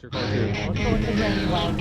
your car too. Let's go with the granny wagon.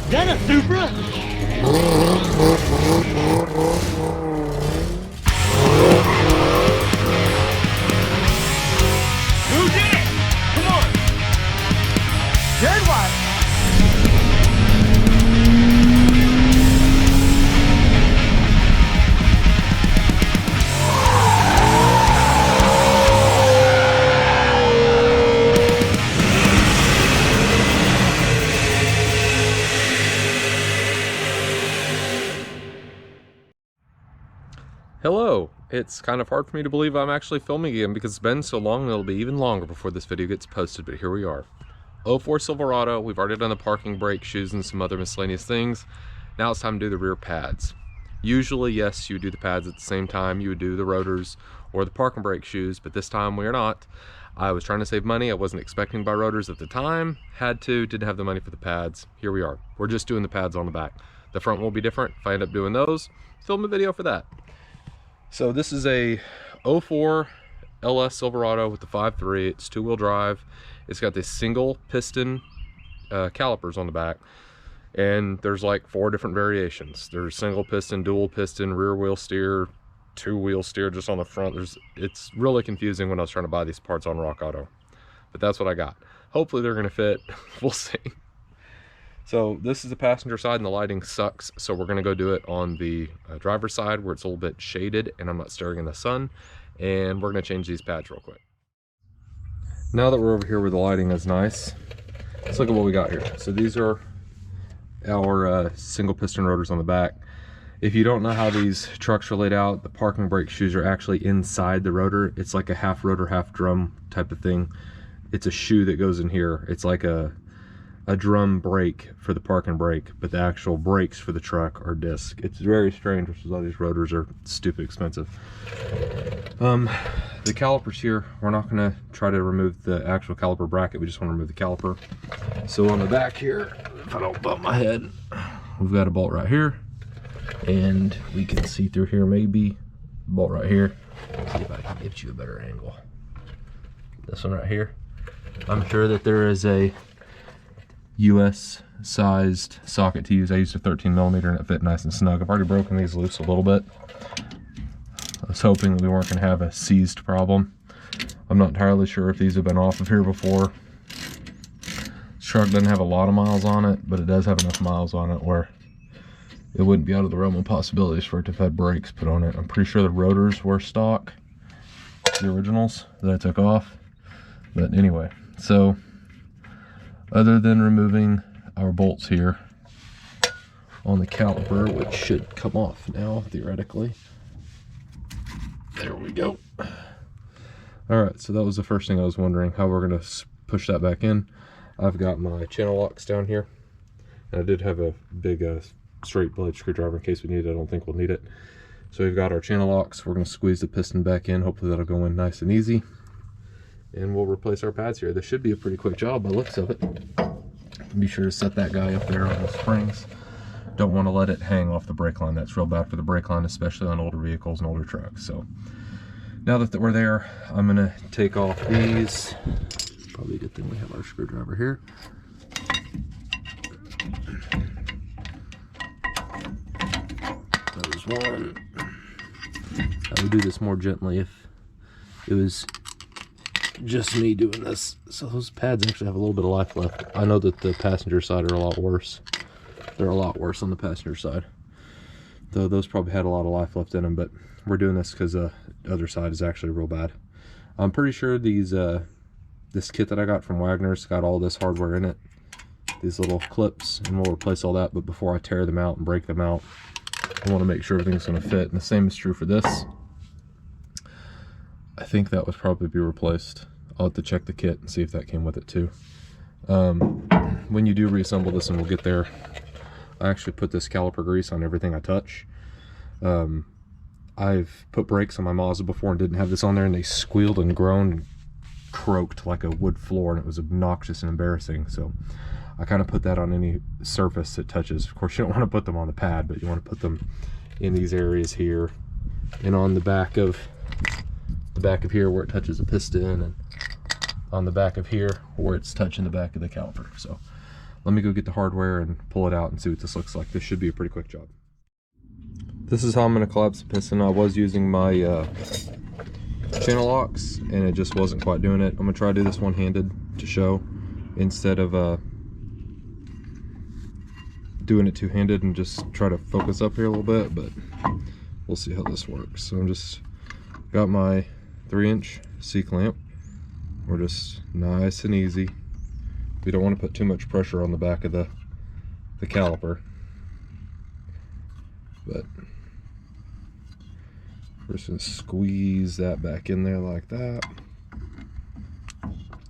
Is that a Supra? Who did it? Come on. Dead white. Hello! It's kind of hard for me to believe I'm actually filming again because it's been so long it'll be even longer before this video gets posted, but here we are. 04 Silverado, we've already done the parking brake shoes and some other miscellaneous things. Now it's time to do the rear pads. Usually, yes, you would do the pads at the same time you would do the rotors or the parking brake shoes, but this time we are not. I was trying to save money. I wasn't expecting to buy rotors at the time. Had to, didn't have the money for the pads. Here we are. We're just doing the pads on the back. The front will be different. If I end up doing those, film a video for that. So this is a 04 LS Silverado with the 5.3. It's two-wheel drive. It's got this single piston calipers on the back, and there's like 4 different variations. There's single piston, dual piston, rear wheel steer, two-wheel steer just on the front. It's really confusing when I was trying to buy these parts on Rock Auto, but that's what I got. Hopefully they're gonna fit. We'll see. So this is the passenger side and the lighting sucks, so we're gonna go do it on the driver's side where it's a little bit shaded and I'm not staring in the sun, and we're gonna change these pads real quick. Now that we're over here where the lighting is nice, let's look at what we got here. So these are our single piston rotors on the back. If you don't know how these trucks are laid out, the parking brake shoes are actually inside the rotor. It's like a half rotor, half drum type of thing. It's a shoe that goes in here. It's like a drum brake for the parking brake, but the actual brakes for the truck are disc. It's very strange, which is why these rotors are stupid expensive. The calipers here, we're not gonna try to remove the actual caliper bracket, we just want to remove the caliper. So on the back here, if I don't bump my head, we've got a bolt right here, and we can see through here maybe, bolt right here. Let's see if I can get you a better angle. This one right here. I'm sure that there is a US sized socket to use. I used a 13mm and it fit nice and snug. I've already broken these loose a little bit. I was hoping that we weren't going to have a seized problem. I'm not entirely sure if these have been off of here before. This truck doesn't have a lot of miles on it, but it does have enough miles on it where it wouldn't be out of the realm of possibilities for it to have had brakes put on it. I'm pretty sure the rotors were stock, the originals that I took off. But anyway, so other than removing our bolts here on the caliper, which should come off now theoretically. There we go. Alright, so that was the first thing I was wondering, how we're going to push that back in. I've got my channel locks down here, and I did have a big straight blade screwdriver in case we need it. I don't think we'll need it. So we've got our channel locks. We're going to squeeze the piston back in. Hopefully that'll go in nice and easy, and we'll replace our pads here. This should be a pretty quick job by the looks of it. Be sure to set that guy up there on the springs. Don't want to let it hang off the brake line. That's real bad for the brake line, especially on older vehicles and older trucks. So now that we're there, I'm going to take off these. Probably a good thing we have our screwdriver here. That was one. I would do this more gently if it was just me doing this. So those pads actually have a little bit of life left. I know that the passenger side are a lot worse. They're a lot worse on the passenger side, though those probably had a lot of life left in them, but we're doing this because the other side is actually real bad. I'm pretty sure these this kit that I got from Wagner's got all this hardware in it, these little clips, and we'll replace all that. But before I tear them out and break them out, I want to make sure everything's going to fit, and the same is true for this. I think that would probably be replaced. I'll have to check the kit and see if that came with it too. When you do reassemble this, and we'll get there, I actually put this caliper grease on everything I touch. I've put brakes on my Mazda before and didn't have this on there, and they squealed and groaned and croaked like a wood floor, and it was obnoxious and embarrassing. So I kind of put that on any surface it touches. Of course, you don't want to put them on the pad, but you want to put them in these areas here and on the back of the back of here where it touches the piston, and on the back of here where it's touching the back of the caliper. So let me go get the hardware and pull it out and see what this looks like. This should be a pretty quick job. This is how I'm going to collapse the piston. I was using my channel locks and it just wasn't quite doing it. I'm going to try to do this one-handed to show, instead of doing it two-handed, and just try to focus up here a little bit, but we'll see how this works. So I'm just got my 3-inch C-clamp. We're just nice and easy. We don't want to put too much pressure on the back of the caliper, but we're just going to squeeze that back in there like that.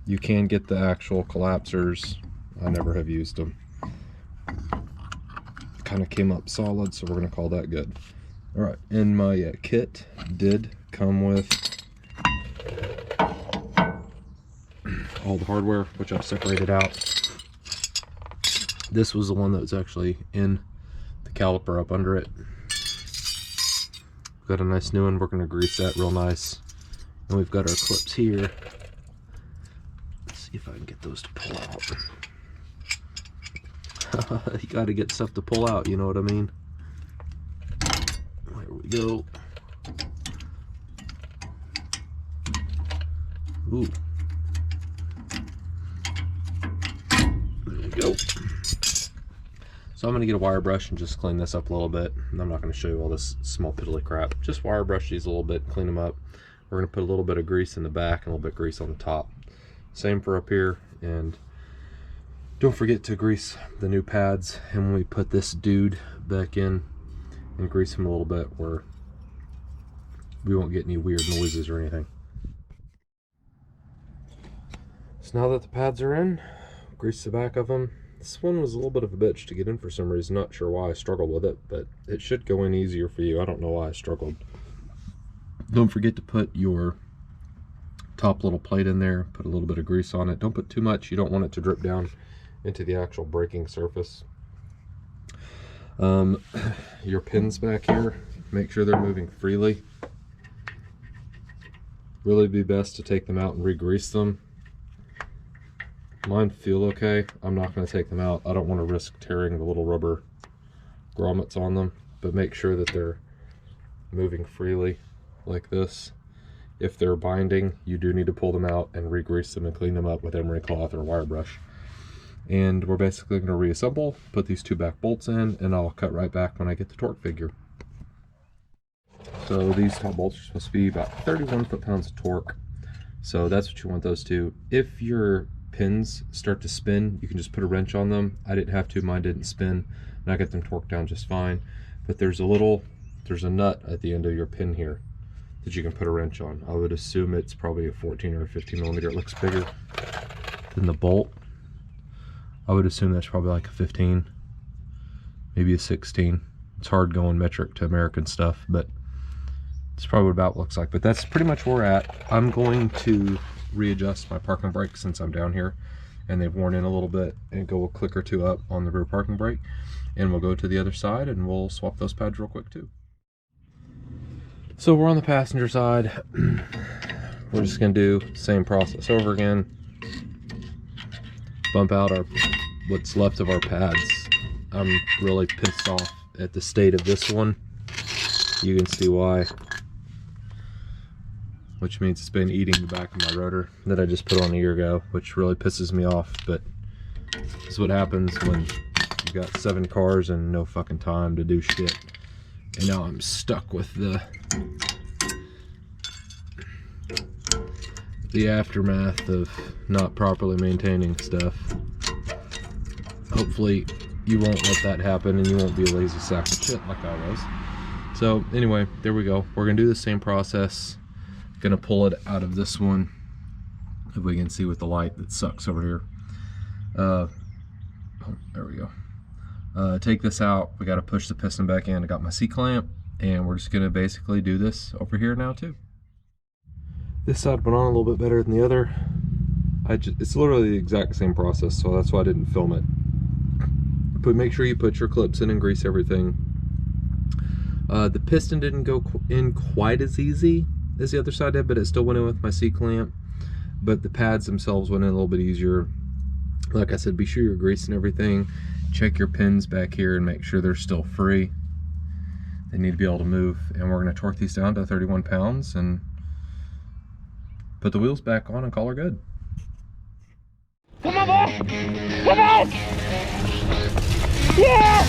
You can get the actual collapsers. I never have used them. Kind of came up solid, so we're going to call that good. All right, and my kit did come with all the hardware, which I've separated out. This was the one that was actually in the caliper up under it. Got a nice new one. We're going to grease that real nice. And we've got our clips here. Let's see if I can get those to pull out. You got to get stuff to pull out, you know what I mean? There we go. Ooh. There we go. So I'm going to get a wire brush and just clean this up a little bit. And I'm not going to show you all this small piddly crap. Just wire brush these a little bit, clean them up. We're going to put a little bit of grease in the back and a little bit of grease on the top. Same for up here. And don't forget to grease the new pads. And when we put this dude back in, and grease him a little bit where we won't get any weird noises or anything. So now that the pads are in, grease the back of them. This one was a little bit of a bitch to get in for some reason. Not sure why I struggled with it, but it should go in easier for you. I don't know why I struggled. Don't forget to put your top little plate in there. Put a little bit of grease on it. Don't put too much. You don't want it to drip down into the actual braking surface. Your pins back here, make sure they're moving freely. Really be best to take them out and re-grease them. Mine feel okay. I'm not going to take them out. I don't want to risk tearing the little rubber grommets on them, but make sure that they're moving freely like this. If they're binding, you do need to pull them out and re-grease them and clean them up with emery cloth or wire brush. And we're basically going to reassemble, put these two back bolts in, and I'll cut right back when I get the torque figure. So these top bolts are supposed to be about 31 foot-pounds of torque. So that's what you want those to. If your pins start to spin, you can just put a wrench on them. I didn't have to, mine didn't spin, and I got them torqued down just fine. But there's a nut at the end of your pin here that you can put a wrench on. I would assume it's probably a 14 or a 15 millimeter. It looks bigger than the bolt. I would assume that's probably like a 15, maybe a 16. It's hard going metric to American stuff, but it's probably what about looks like. But that's pretty much where we're at. I'm going to readjust my parking brake since I'm down here and they've worn in a little bit, and go a click or two up on the rear parking brake, and we'll go to the other side and we'll swap those pads real quick too. So we're on the passenger side. We're just gonna do the same process over again. Bump out what's left of our pads. I'm really pissed off at the state of this one. You can see why, which means it's been eating the back of my rotor that I just put on a year ago, which really pisses me off. But this is what happens when you've got 7 cars and no fucking time to do shit. And now I'm stuck with the aftermath of not properly maintaining stuff. Hopefully you won't let that happen and you won't be a lazy sack of shit like I was. So anyway, there we go. We're gonna do the same process. Gonna pull it out of this one, if we can see with the light that sucks over here. Oh, there we go. Take this out. We got to push the piston back in. I got my C-clamp, and we're just gonna basically do this over here now too. This side went on a little bit better than the other. It's literally the exact same process, so that's why I didn't film it. But make sure you put your clips in and grease everything. The piston didn't go in quite as easy. as the other side did, but it still went in with my C-clamp. But the pads themselves went in a little bit easier. Like I said, be sure you're greasing everything. Check your pins back here and make sure they're still free. They need to be able to move. And we're going to torque these down to 31 pounds and put the wheels back on and call her good. Come on, boy! Come on! Yeah!